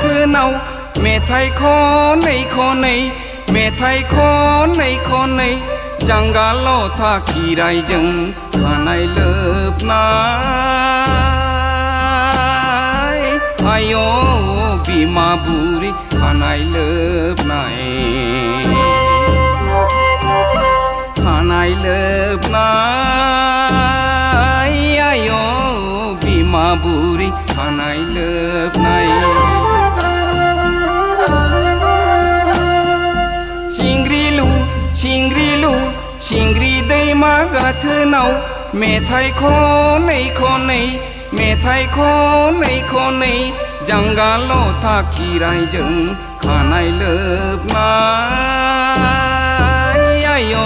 गाथोनाव मेथाइ खनै मेथाइ खनै जांगा लथा खिरायजों खानाय लोबनाय आय' बिमा बुरि खानाय लोबनाय आय' बिमा बुरि खानाय लोबनाय सिंग्रि दैमा गाथोनाव मेथाइ खनै जांगा लथा खिरायजों खानाय लोबनाय आय'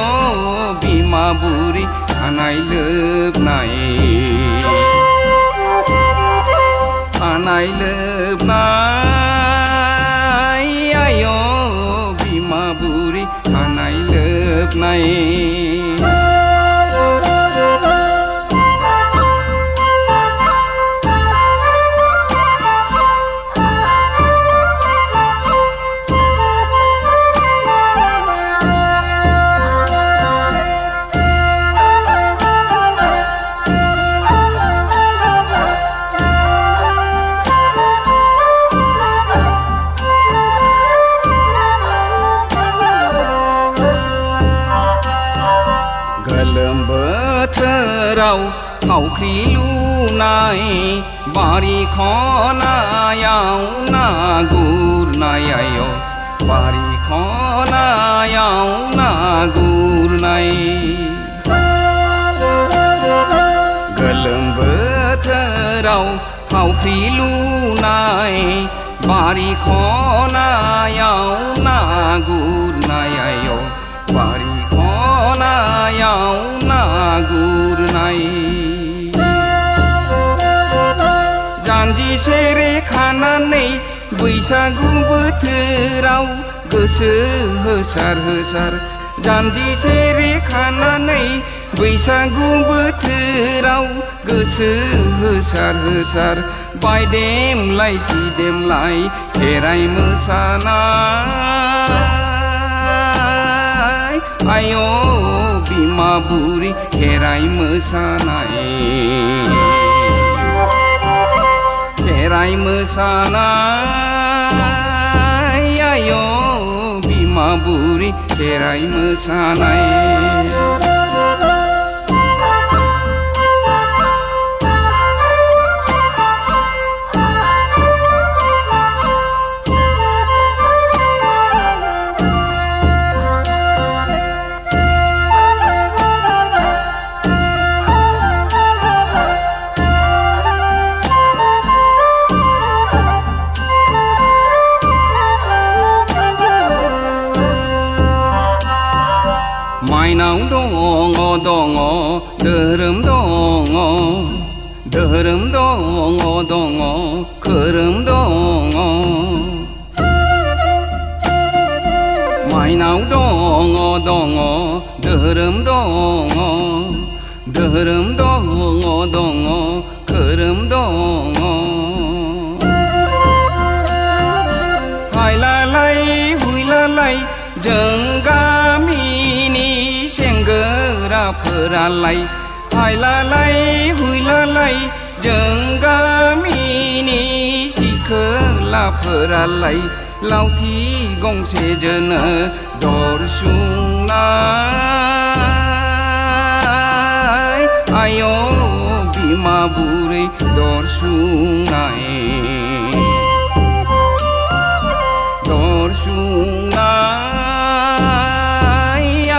बिमा बुरि खानाय लोबनाय आय' बिमा बुरि खानाय लोबनाय गोलोम बोथोराव थावख्रि लुनाय बारि खनायाव ना गुरनाय आय' बारि खनायाव ना गुरनाय गोलोम बोथोराव थावख्रि लुनाय बारि खनायाव ना गुरनाय आय' बारि खनायाव ना गुरनाय जानजि सेरे खानानै बैसागु बोथोराव गोसो होसार जानजि सेरे खानानै बैसागु बोथोराव गोसो होसार बायदेमलाय सिदेमलाय खेराइ मोसानाय आय' बिमा बुरि खेराइ मोसानाय आय' बिमा बुरि खेराइ मोसानाय माइनाव दङ धोरोम दङ खोरोम दङ माइनाव दङ धोरोम दङ खोरोम दङ हायलालाय हुइलालाय जों गामिनि सेंग्राफोरालाय हायलालाय हुइलालाय जों गामिनि सिखोलाफोरालाय लावथि गंसेजोंनो दर सुंनाय आय' बिमा बुरै दर सुंनाय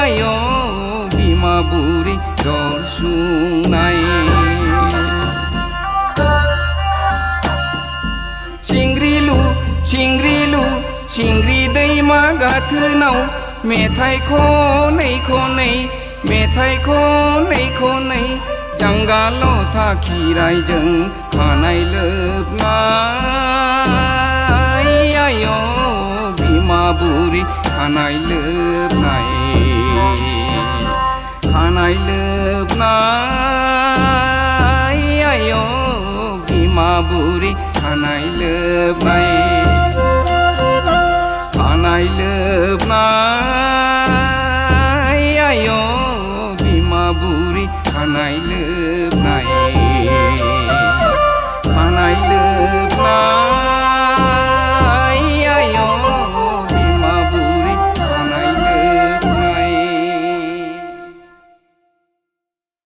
आय' बिमा बुरै दर सुंनाय सिंग्रि दैमा गाथोनाव मेथाइ खनै जांगा लथा खिरायजों खानाय लोबनाय आय' बिमा बुरि खानाय लोबनाय आय' बिमा बुरि खानाय लोबनाय बुरि खानाय लोबनाय